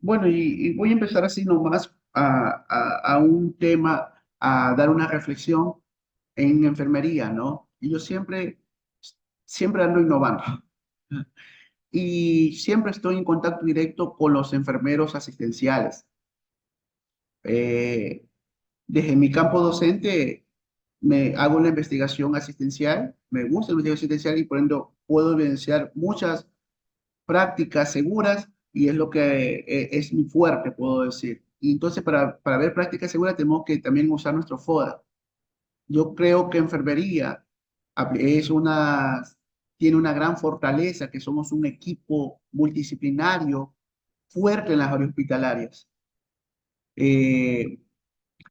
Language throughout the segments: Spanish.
Bueno, y voy a empezar así nomás a un tema, a dar una reflexión en enfermería, ¿no? Y yo siempre ando innovando y siempre estoy en contacto directo con los enfermeros asistenciales. Eh, Desde mi campo docente me hago una investigación asistencial, me gusta la investigación asistencial y por ende puedo evidenciar muchas prácticas seguras y es lo que es mi fuerte, puedo decir. Y entonces para ver prácticas seguras tenemos que también usar nuestro FODA. Yo creo que enfermería es tiene una gran fortaleza, que somos un equipo multidisciplinario fuerte en las áreas hospitalarias. Eh,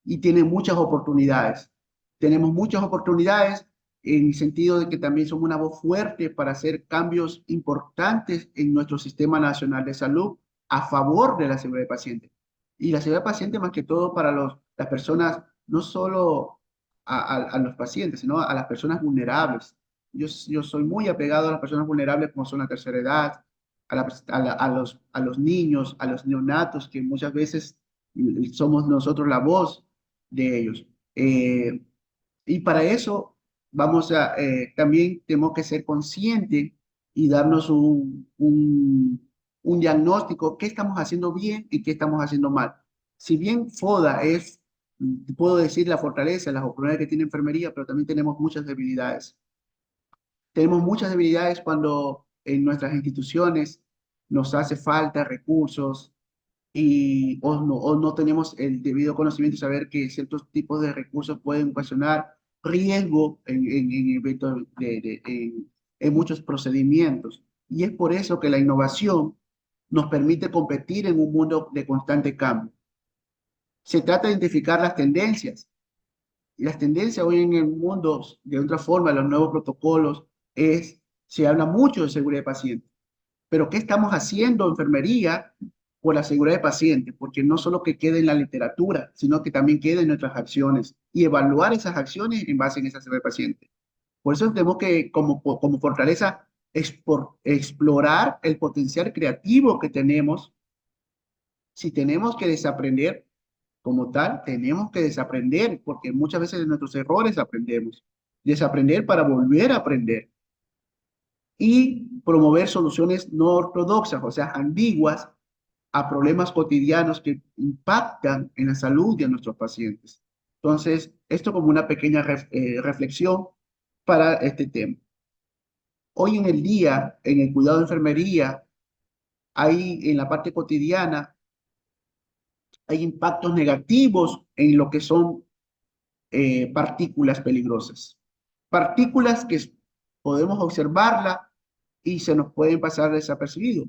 y tiene muchas oportunidades. Tenemos muchas oportunidades en el sentido de que también somos una voz fuerte para hacer cambios importantes en nuestro Sistema Nacional de Salud a favor de la seguridad del paciente. Y la seguridad del paciente más que todo para las personas, no solo a los pacientes, sino a las personas vulnerables. Yo soy muy apegado a las personas vulnerables como son la tercera edad, a los niños, a los neonatos, que muchas veces somos nosotros la voz de ellos. Eh, y para eso también tenemos que ser conscientes y darnos un diagnóstico, qué estamos haciendo bien y qué estamos haciendo mal. Si bien FODA puedo decir, la fortaleza, las oportunidades que tiene enfermería, pero también tenemos muchas debilidades. Tenemos muchas debilidades cuando en nuestras instituciones nos hace falta recursos, o no tenemos el debido conocimiento y saber que ciertos tipos de recursos pueden ocasionar riesgo en eventos en muchos procedimientos. Y es por eso que la innovación nos permite competir en un mundo de constante cambio. Se trata de identificar las tendencias. Y las tendencias hoy en el mundo, de otra forma, los nuevos protocolos, se habla mucho de seguridad de paciente. Pero ¿qué estamos haciendo, enfermería, por la seguridad del paciente? Porque no solo que quede en la literatura, sino que también quede en nuestras acciones y evaluar esas acciones en base en esa seguridad del paciente. Por eso tenemos que, como fortaleza, explorar el potencial creativo que tenemos. Si tenemos que desaprender como tal, tenemos que desaprender, porque muchas veces de nuestros errores aprendemos. Desaprender para volver a aprender y promover soluciones no ortodoxas, o sea, ambiguas a problemas cotidianos que impactan en la salud de nuestros pacientes. Entonces, esto como una pequeña reflexión para este tema. Hoy en el día, en el cuidado de enfermería, hay en la parte cotidiana, hay impactos negativos en lo que son partículas peligrosas. Partículas que podemos observarla y se nos pueden pasar desapercibido.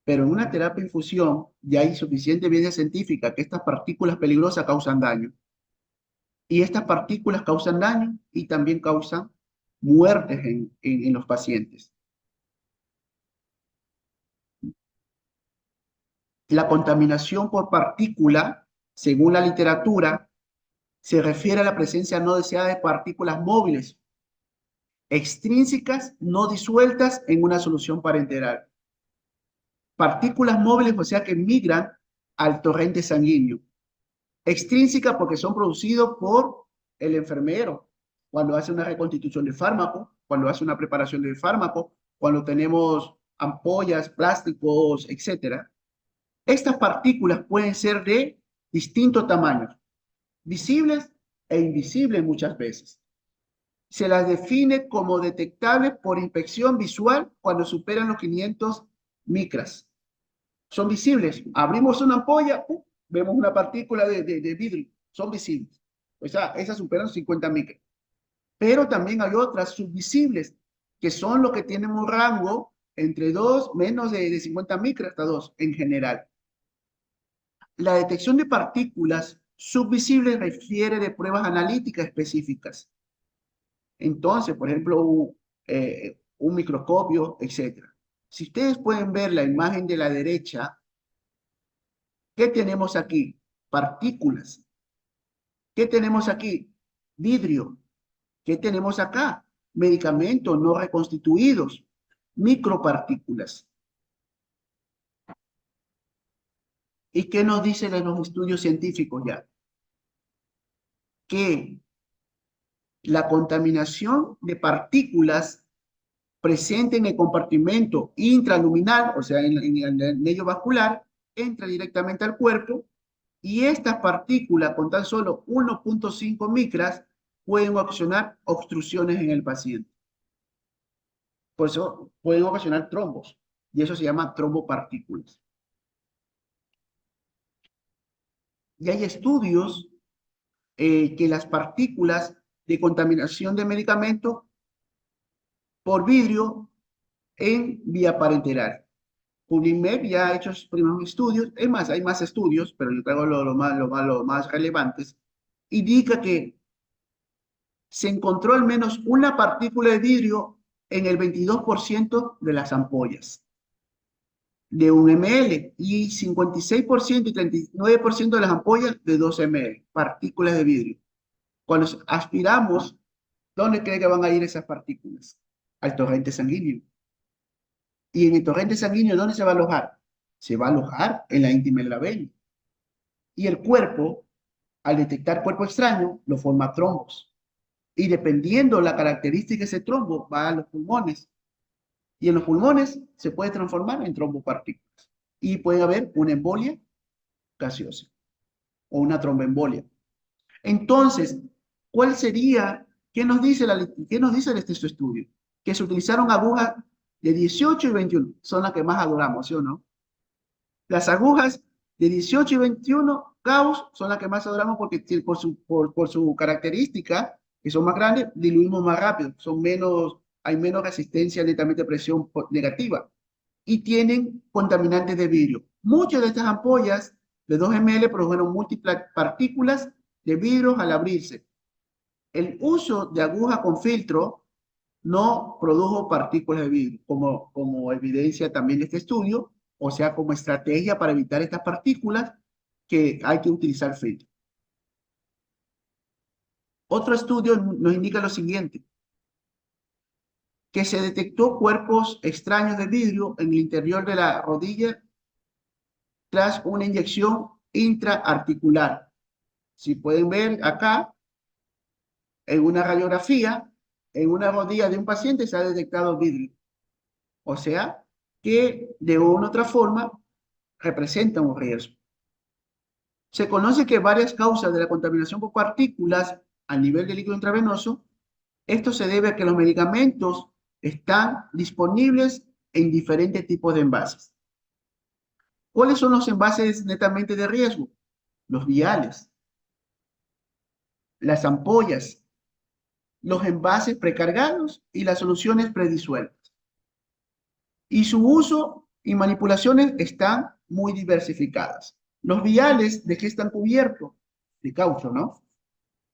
Pero en una terapia infusión ya hay suficiente evidencia científica que estas partículas peligrosas causan daño. Y estas partículas causan daño y también causan muertes en los pacientes. La contaminación por partícula, según la literatura, se refiere a la presencia no deseada de partículas móviles, extrínsecas, no disueltas en una solución parenteral. Partículas móviles, o sea, que migran al torrente sanguíneo. Extrínsecas porque son producidos por el enfermero cuando hace una reconstitución de fármaco, cuando hace una preparación de fármaco, cuando tenemos ampollas, plásticos, etcétera. Estas partículas pueden ser de distintos tamaños, visibles e invisibles muchas veces. Se las define como detectables por inspección visual cuando superan los 500 micras. Son visibles. Abrimos una ampolla, vemos una partícula de vidrio. Son visibles. O sea, esas superan 50 micras. Pero también hay otras subvisibles, que son los que tienen un rango entre 2, menos de 50 micras hasta 2 en general. La detección de partículas subvisibles refiere de pruebas analíticas específicas. Entonces, por ejemplo, un microscopio, etcétera. Si ustedes pueden ver la imagen de la derecha, ¿qué tenemos aquí? Partículas. ¿Qué tenemos aquí? Vidrio. ¿Qué tenemos acá? Medicamentos no reconstituidos, micropartículas. ¿Y qué nos dicen los estudios científicos ya? Que la contaminación de partículas presente en el compartimento intraluminal, o sea, en el medio vascular, entra directamente al cuerpo y estas partículas con tan solo 1.5 micras pueden ocasionar obstrucciones en el paciente. Por eso pueden ocasionar trombos y eso se llama trombopartículas. Y hay estudios que las partículas de contaminación de medicamentos por vidrio en vía parenteral. Publimed ya ha hecho sus primeros estudios, es más, hay más estudios, pero yo traigo lo más relevantes. Indica que se encontró al menos una partícula de vidrio en el 22% de las ampollas de 1 ml y 56% y 39% de las ampollas de 2 ml, partículas de vidrio. Cuando aspiramos, ¿dónde cree que van a ir esas partículas? Al torrente sanguíneo. Y en el torrente sanguíneo, ¿dónde se va a alojar? Se va a alojar en la íntima de la vena. Y el cuerpo, al detectar cuerpo extraño, lo forma trombos. Y dependiendo la característica de ese trombo, va a los pulmones. Y en los pulmones se puede transformar en trombopartículas. Y puede haber una embolia gaseosa o una tromboembolia. Entonces, ¿cuál sería? ¿Qué nos dice este su estudio? Que se utilizaron agujas de 18 y 21, son las que más adoramos, ¿sí o no? Las agujas de 18 y 21 Gauss son las que más adoramos porque por su característica, que son más grandes, diluimos más rápido, hay menos resistencia netamente a presión negativa y tienen contaminantes de vidrio. Muchas de estas ampollas de 2 ml produjeron múltiples partículas de vidrio al abrirse. El uso de aguja con filtro no produjo partículas de vidrio, como evidencia también de este estudio, o sea, como estrategia para evitar estas partículas que hay que utilizar filtro. Otro estudio nos indica lo siguiente, que se detectó cuerpos extraños de vidrio en el interior de la rodilla tras una inyección intraarticular. Si pueden ver acá, en una radiografía, en una rodilla de un paciente se ha detectado vidrio. O sea, que de una u otra forma representa un riesgo. Se conoce que varias causas de la contaminación por partículas a nivel de líquido intravenoso, esto se debe a que los medicamentos están disponibles en diferentes tipos de envases. ¿Cuáles son los envases netamente de riesgo? Los viales, las ampollas, los envases precargados y las soluciones predisueltas. Y su uso y manipulaciones están muy diversificadas. Los viales, ¿de qué están cubiertos? De caucho, ¿no?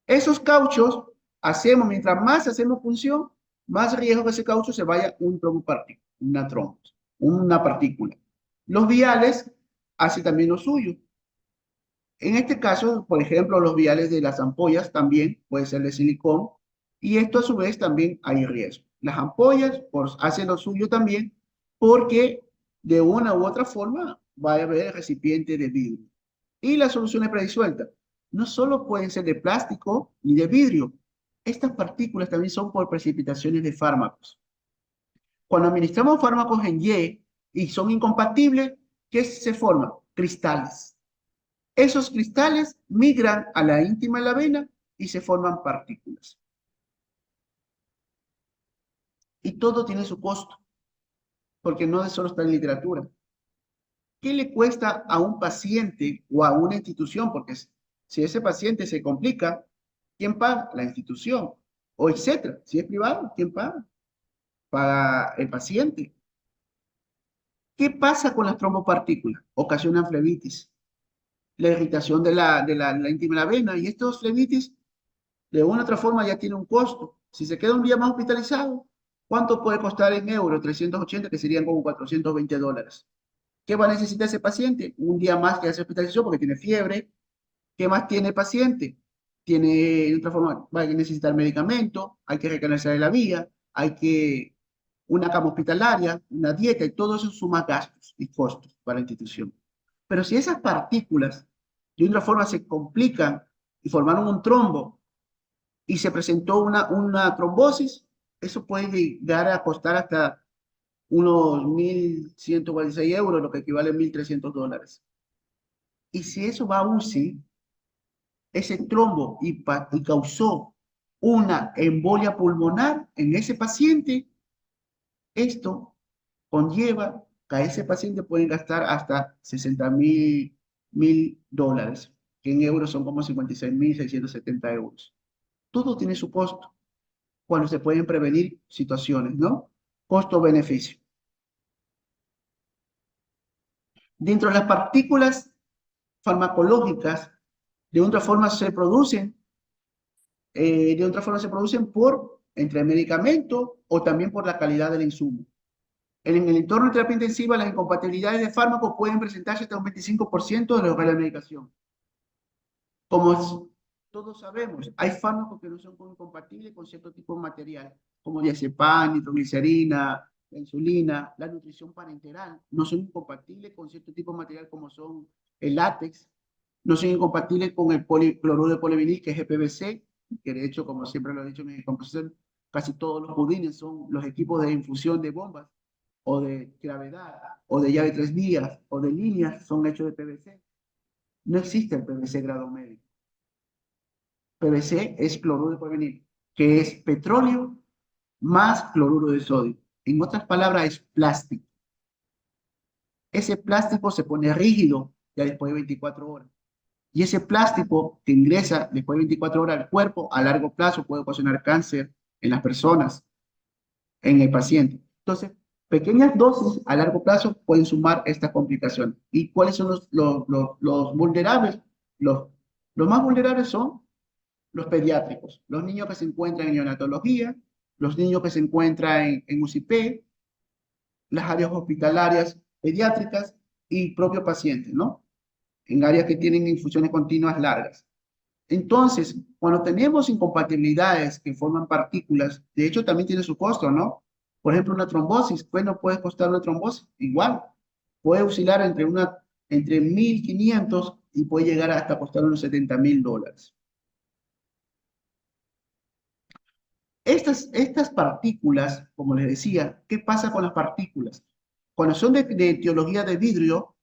Esos cauchos mientras más hacemos función, más riesgo que ese caucho se vaya un trombopartícula, una partícula. Los viales hacen también lo suyo. En este caso, por ejemplo, los viales de las ampollas también puede ser de silicón y esto a su vez también hay riesgo. Las ampollas hacen lo suyo también porque de una u otra forma va a haber recipiente de vidrio. Y las soluciones predisueltas no solo pueden ser de plástico ni de vidrio, estas partículas también son por precipitaciones de fármacos. Cuando administramos fármacos en y son incompatibles, ¿qué se forman? Cristales. Esos cristales migran a la íntima de la vena y se forman partículas. Y todo tiene su costo, porque no solo está en literatura. ¿Qué le cuesta a un paciente o a una institución? Porque si ese paciente se complica, ¿quién paga? La institución, o etcétera. Si es privado, ¿quién paga? Paga el paciente. ¿Qué pasa con las trombopartículas? Ocasionan flebitis, la irritación de la íntima de la vena, y estos flebitis de una u otra forma ya tiene un costo. Si se queda un día más hospitalizado, ¿cuánto puede costar en euros? 380, que serían como $420. ¿Qué va a necesitar ese paciente? Un día más que hace hospitalización porque tiene fiebre. ¿Qué más tiene el paciente? De otra forma, va a necesitar medicamento, hay que recanalizar la vía, una cama hospitalaria, una dieta, y todo eso suma gastos y costos para la institución. Pero si esas partículas de otra forma se complican y formaron un trombo y se presentó una trombosis, eso puede llegar a costar hasta unos 1.146 euros, lo que equivale a $1.300. Y si eso va a UCI, ese trombo y causó una embolia pulmonar en ese paciente, esto conlleva que a ese paciente pueden gastar hasta 60.000 dólares, que en euros son como 56.670 euros. Todo tiene su costo cuando se pueden prevenir situaciones, ¿no? Costo-beneficio. Dentro de las partículas farmacológicas, de otra forma se producen, entre medicamentos o también por la calidad del insumo. En el entorno de terapia intensiva, las incompatibilidades de fármacos pueden presentarse hasta un 25% de la medicación. Como todos sabemos, hay fármacos que no son incompatibles con cierto tipo de material, como diazepam, nitroglicerina, la insulina, la nutrición parenteral, no son incompatibles con cierto tipo de material como son el látex, no son incompatibles con el cloruro de polivinil, que es EPVC, que de hecho, como siempre lo he dicho en mi composición, casi todos los budines son los equipos de infusión de bombas, o de gravedad, o de llave 3 vías, o de líneas, son hechos de PVC. No existe el PVC grado medio. PVC es cloruro de polivinil, que es petróleo más cloruro de sodio. En otras palabras, es plástico. Ese plástico se pone rígido ya después de 24 horas. Y ese plástico que ingresa después de 24 horas al cuerpo, a largo plazo puede ocasionar cáncer en las personas, en el paciente. Entonces, pequeñas dosis a largo plazo pueden sumar estas complicaciones. ¿Y cuáles son los vulnerables? Los más vulnerables son los pediátricos, los niños que se encuentran en neonatología, los niños que se encuentran en UCP, las áreas hospitalarias pediátricas y propios pacientes, ¿no? En áreas que tienen infusiones continuas largas. Entonces, cuando tenemos incompatibilidades que forman partículas, de hecho también tiene su costo, ¿no? Por ejemplo, una trombosis, pues no puede costar una trombosis, igual, puede oscilar entre 1.500 y puede llegar hasta costar unos 70.000 dólares. Estas partículas, como les decía, ¿qué pasa con las partículas? Cuando son de etiología de vidrio,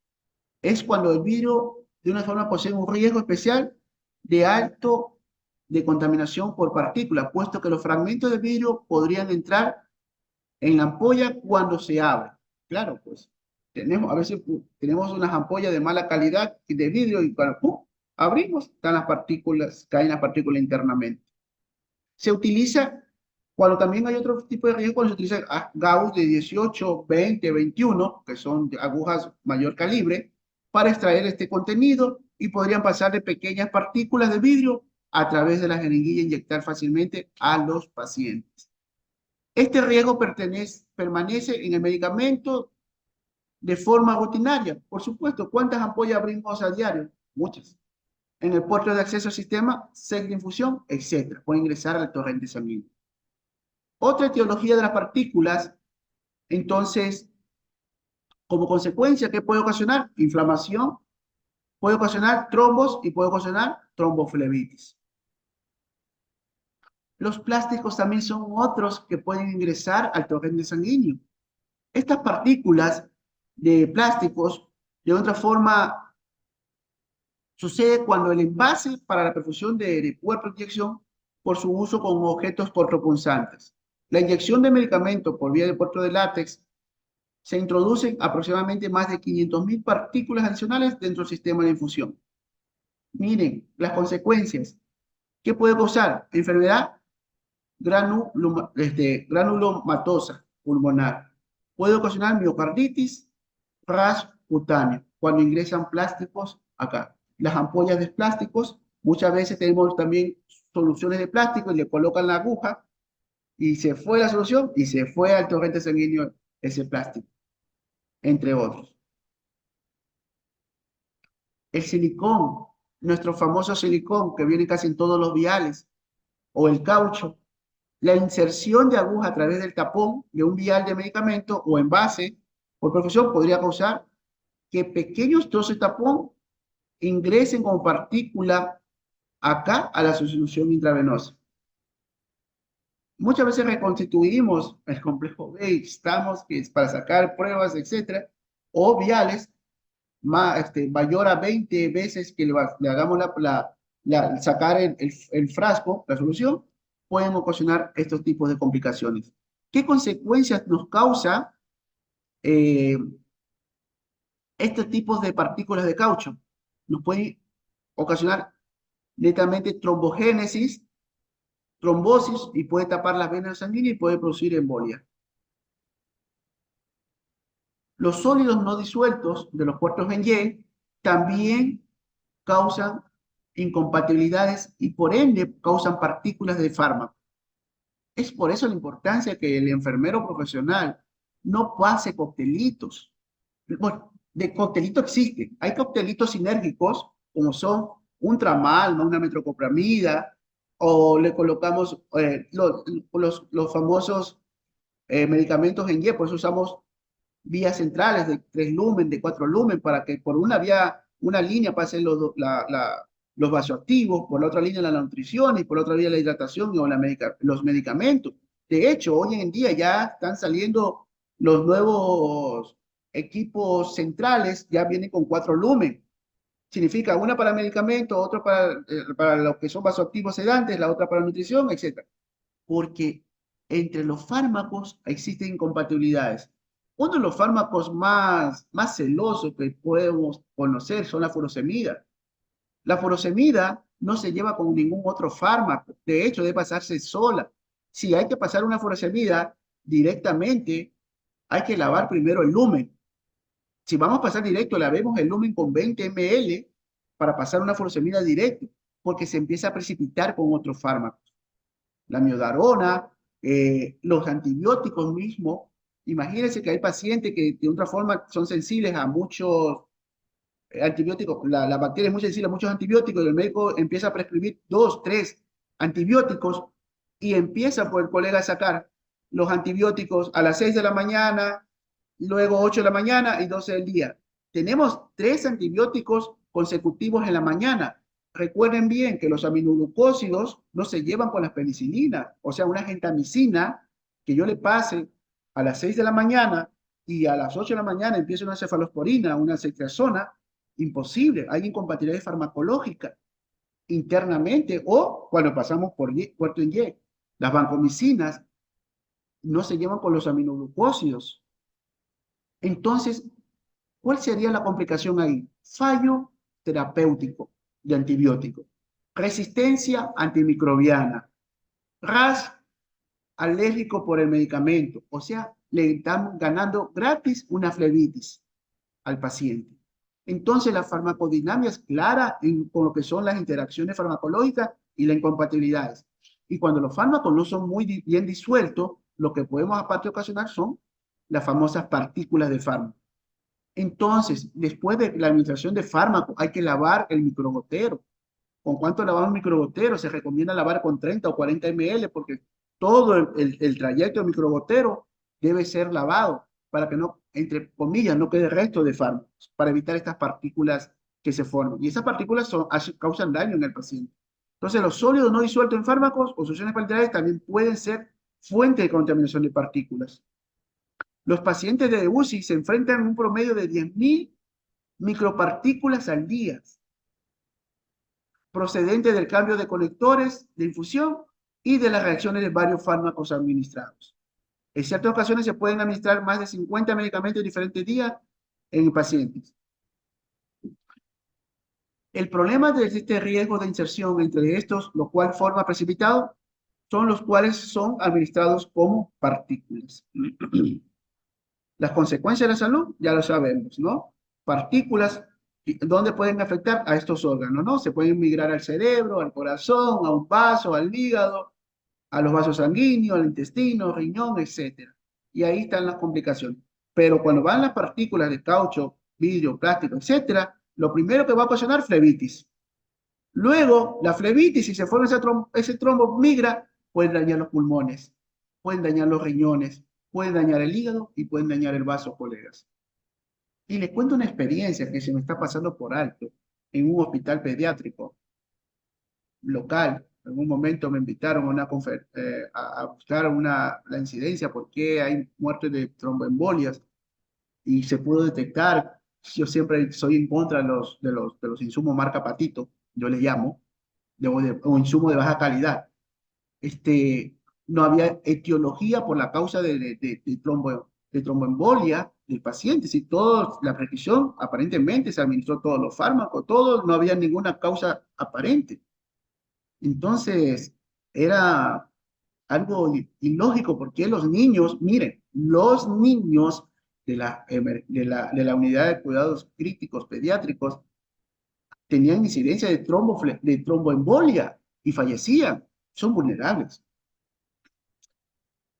es cuando el vidrio de una forma posee un riesgo especial de contaminación por partículas, puesto que los fragmentos de vidrio podrían entrar en la ampolla cuando se abre. Claro, pues a veces tenemos unas ampollas de mala calidad de vidrio y cuando abrimos, caen las partículas internamente. Se utiliza cuando también hay otro tipo de riesgo, cuando se utiliza Gauss de 18, 20, 21, que son agujas mayor calibre, para extraer este contenido y podrían pasar de pequeñas partículas de vidrio a través de la jeringuilla e inyectar fácilmente a los pacientes. Este riesgo permanece en el medicamento de forma rutinaria. Por supuesto, ¿cuántas ampollas abrimos a diario? Muchas. En el puerto de acceso al sistema, sec de infusión, etc. Puede ingresar al torrente sanguíneo. Otra etiología de las partículas, entonces, como consecuencia, ¿qué puede ocasionar? Inflamación, puede ocasionar trombos y puede ocasionar tromboflebitis. Los plásticos también son otros que pueden ingresar al torrente sanguíneo. Estas partículas de plásticos, de otra forma, sucede cuando el envase para la perfusión de cuerpo de inyección por su uso con objetos cortopunzantes. La inyección de medicamento por vía de puerto de látex se introducen aproximadamente más de 500.000 partículas adicionales dentro del sistema de infusión. Miren las consecuencias. ¿Qué puede causar? Enfermedad granulomatosa pulmonar. Puede ocasionar miocarditis, rash cutáneo, cuando ingresan plásticos acá. Las ampollas de plásticos, muchas veces tenemos también soluciones de plástico y le colocan la aguja y se fue la solución y se fue al torrente sanguíneo ese plástico, entre otros. El silicón, nuestro famoso silicón que viene casi en todos los viales, o el caucho, la inserción de aguja a través del tapón de un vial de medicamento o envase por perfusión podría causar que pequeños trozos de tapón ingresen como partícula acá a la solución intravenosa. Muchas veces reconstituimos el complejo B y estamos que es para sacar pruebas, etcétera, o viales mayor a 20 veces que le hagamos sacar el frasco, la solución, pueden ocasionar estos tipos de complicaciones. ¿Qué consecuencias nos causa eh, estos tipos de partículas de caucho? Nos pueden ocasionar netamente trombogénesis, trombosis y puede tapar las venas sanguíneas y puede producir embolia. Los sólidos no disueltos de los puertos en Y también causan incompatibilidades y por ende causan partículas de fármaco. Es por eso la importancia que el enfermero profesional no pase coctelitos. Bueno, de coctelito existe. Hay coctelitos sinérgicos como son un tramal, ¿no? Una metoclopramida, o le colocamos los famosos medicamentos en Y, por eso usamos vías centrales de 3 lumen, de 4 lumen, para que por una vía, una línea pasen los vasoactivos, por la otra línea la nutrición y por la otra vía la hidratación o los medicamentos. De hecho, hoy en día ya están saliendo los nuevos equipos centrales, ya vienen con 4 lumen. Significa una para medicamentos, otra para los que son vasoactivos sedantes, la otra para nutrición, etc. Porque entre los fármacos existen incompatibilidades. Uno de los fármacos más celosos que podemos conocer son la furosemida. La furosemida no se lleva con ningún otro fármaco. De hecho, debe pasarse sola. Si hay que pasar una furosemida directamente, hay que lavar primero el lumen. Si vamos a pasar directo, lavemos el lumen con 20 ml para pasar una furosemida directo, porque se empieza a precipitar con otros fármacos. La miodarona, los antibióticos mismos. Imagínense que hay pacientes que de otra forma son sensibles a muchos antibióticos, la bacteria es muy sensible a muchos antibióticos y el médico empieza a prescribir 2, 3 antibióticos y empieza por el colega a sacar los antibióticos a las 6 de la mañana, luego 8 de la mañana y 12 del día. Tenemos 3 antibióticos consecutivos en la mañana. Recuerden bien que los aminoglucósidos no se llevan con las penicilinas, o sea, una gentamicina que yo le pase a las 6 de la mañana y a las 8 de la mañana empieza una cefalosporina, una ceftriaxona, imposible. Hay incompatibilidad farmacológica internamente o cuando pasamos por puerto en Y. Las vancomicinas no se llevan con los aminoglucósidos. Entonces, ¿cuál sería la complicación ahí? Fallo terapéutico de antibiótico, resistencia antimicrobiana, RAS alérgico por el medicamento, o sea, le estamos ganando gratis una flebitis al paciente. Entonces, la farmacodinámica es clara con lo que son las interacciones farmacológicas y las incompatibilidades. Y cuando los fármacos no son muy bien disueltos, lo que podemos aparte ocasionar son las famosas partículas de fármaco. Entonces, después de la administración de fármaco, hay que lavar el microgotero. ¿Con cuánto lavamos un microgotero? Se recomienda lavar con 30 o 40 ml porque todo el trayecto del microgotero debe ser lavado para que no, entre comillas, no quede resto de fármacos, para evitar estas partículas que se forman. Y esas partículas causan daño en el paciente. Entonces, los sólidos no disueltos en fármacos o soluciones parenterales también pueden ser fuente de contaminación de partículas. Los pacientes de UCI se enfrentan a un promedio de 10.000 micropartículas al día, procedente del cambio de conectores de infusión y de las reacciones de varios fármacos administrados. En ciertas ocasiones se pueden administrar más de 50 medicamentos en diferentes días en pacientes. El problema de este riesgo de inserción entre estos, lo cual forma precipitado, son los cuales son administrados como partículas. Las consecuencias de la salud ya lo sabemos, ¿no? Partículas, ¿dónde pueden afectar a estos órganos, no? Se pueden migrar al cerebro, al corazón, a un vaso, al hígado, a los vasos sanguíneos, al intestino, riñón, etcétera. Y ahí están las complicaciones. Pero cuando van las partículas de caucho, vidrio, plástico, etcétera, lo primero que va a ocasionar flebitis. Luego, la flebitis, si se forma ese trombo migra, puede dañar los pulmones, pueden dañar los riñones, pueden dañar el hígado y pueden dañar el vaso, colegas. Y les cuento una experiencia que se me está pasando por alto en un hospital pediátrico local. En un momento me invitaron a, a buscar la incidencia, por qué hay muertes de tromboembolias, y se pudo detectar. Yo siempre soy en contra de los insumos marca Patito, yo le llamo, o insumos de baja calidad. Este, no había etiología por la causa de tromboembolia del paciente. Si todo, la prescripción aparentemente se administró todos los fármacos, todo, no había ninguna causa aparente. Entonces, era algo ilógico porque los niños, miren, los niños de la unidad de cuidados críticos pediátricos tenían incidencia de tromboembolia y fallecían. Son vulnerables.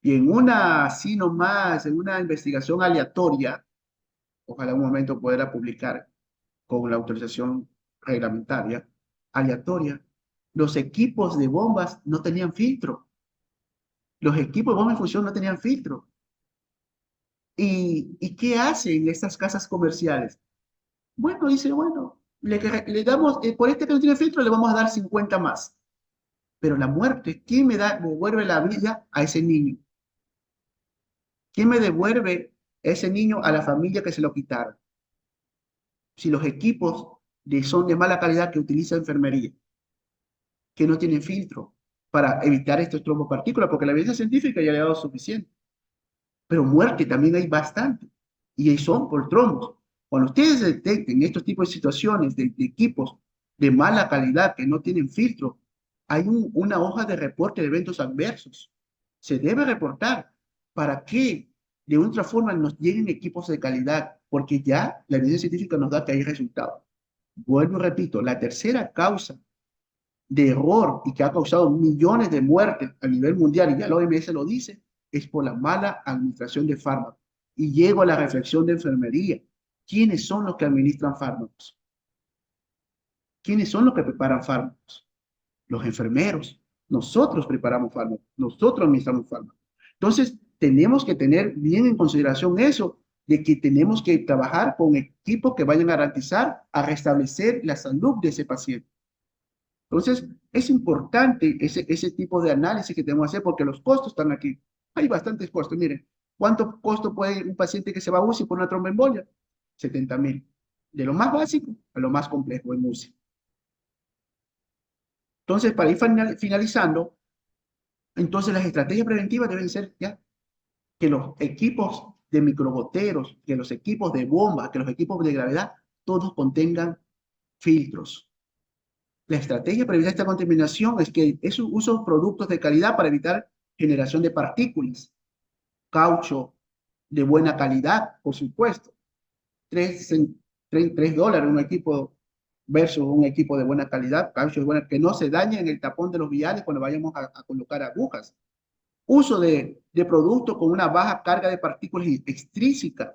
Y en una, así nomás, en una investigación aleatoria, ojalá un momento pueda publicar con la autorización reglamentaria, aleatoria, los equipos de bombas no tenían filtro. Los equipos de bomba en función no tenían filtro. Y qué hacen estas casas comerciales? Bueno, dice, bueno, le damos, por este que no tiene filtro, le vamos a dar 50 más. Pero la muerte, ¿quién me devuelve la vida a ese niño? ¿Quién me devuelve ese niño a la familia que se lo quitaron? Si los equipos son de mala calidad que utiliza enfermería, que no tienen filtro para evitar estos trombopartículas, porque la evidencia científica ya le ha dado suficiente. Pero muerte también hay bastante, y son por trombos. Cuando ustedes detecten estos tipos de situaciones de equipos de mala calidad que no tienen filtro, hay una hoja de reporte de eventos adversos. Se debe reportar para que de otra forma nos lleguen equipos de calidad, porque ya la evidencia científica nos da que hay resultados. Vuelvo y repito, la tercera causa de error y que ha causado millones de muertes a nivel mundial, y ya la OMS lo dice, es por la mala administración de fármacos. Y llego a la reflexión de enfermería. ¿Quiénes son los que administran fármacos? ¿Quiénes son los que preparan fármacos? Los enfermeros. Nosotros preparamos fármacos, nosotros administramos fármacos. Entonces, tenemos que tener bien en consideración eso, de que tenemos que trabajar con equipos que vayan a garantizar, a restablecer la salud de ese paciente. Entonces, es importante ese tipo de análisis que tenemos que hacer porque los costos están aquí. Hay bastantes costos. Miren, ¿cuánto costo puede un paciente que se va a UCI por una tromboembolia? 70.000. De lo más básico a lo más complejo en UCI. Entonces, para ir finalizando, entonces las estrategias preventivas deben ser ya que los equipos de microgoteros, que los equipos de bomba, que los equipos de gravedad, todos contengan filtros. La estrategia para evitar esta contaminación es que uso productos de calidad para evitar generación de partículas. Caucho de buena calidad, por supuesto. $3 un equipo versus un equipo de buena calidad, caucho de buena, que no se dañe en el tapón de los viales cuando vayamos a colocar agujas. Uso de productos con una baja carga de partículas extrínsecas,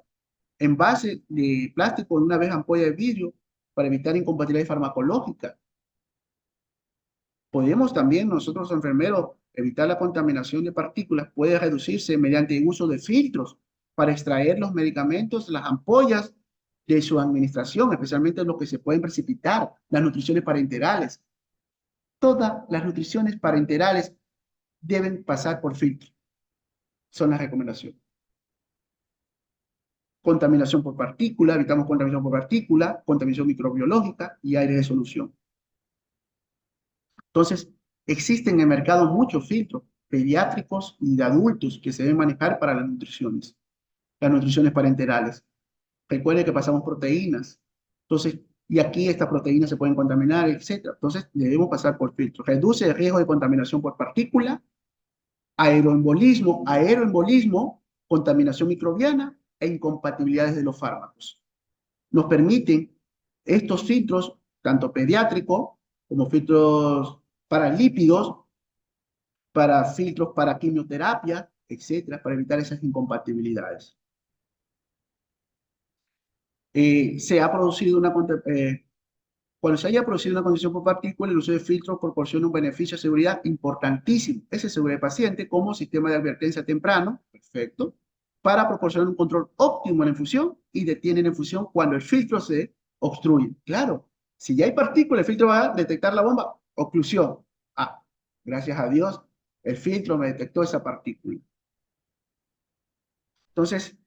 envase de plástico en una vez ampolla de vidrio para evitar incompatibilidades farmacológicas. Podemos también nosotros enfermeros evitar la contaminación de partículas, puede reducirse mediante el uso de filtros para extraer los medicamentos, las ampollas de su administración, especialmente los que se pueden precipitar, las nutriciones parenterales. Todas las nutriciones parenterales deben pasar por filtro, son las recomendaciones. Contaminación por partícula, evitamos contaminación por partícula, contaminación microbiológica y aire de solución. Entonces, existen en el mercado muchos filtros pediátricos y de adultos que se deben manejar para las nutriciones parenterales. Recuerde que pasamos proteínas, entonces, y aquí estas proteínas se pueden contaminar, etcétera. Entonces, debemos pasar por filtros. Reduce el riesgo de contaminación por partícula, aeroembolismo, contaminación microbiana e incompatibilidades de los fármacos. Nos permiten estos filtros, tanto pediátricos como filtros para lípidos, para filtros para quimioterapia, etcétera, para evitar esas incompatibilidades. Se ha producido cuando se haya producido una condición por partícula, el uso de filtros proporciona un beneficio de seguridad importantísimo. Ese es seguridad del paciente como sistema de advertencia temprano, perfecto. para proporcionar un control óptimo en la infusión y detienen la infusión cuando el filtro se obstruye. Claro, si ya hay partículas, el filtro va a detectar la bomba, oclusión. Ah, gracias a Dios, el filtro me detectó esa partícula. Entonces,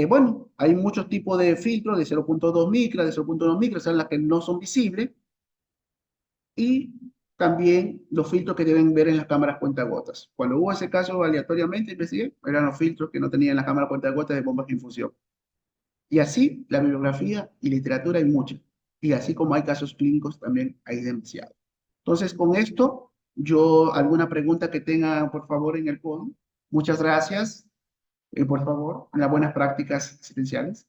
bueno, hay muchos tipos de filtros de 0,2 micras, de 0,1 micras, son las que no son visibles, y también los filtros que deben ver en las cámaras cuentagotas. Cuando hubo ese caso aleatoriamente, investigué, eran los filtros que no tenían las cámaras cuentagotas de bombas de infusión. Y así, la bibliografía y literatura hay mucha. Y así como hay casos clínicos, también hay demasiado. Entonces, con esto, yo, alguna pregunta que tenga, por favor, en el podio. Muchas gracias. Por favor, las buenas prácticas asistenciales.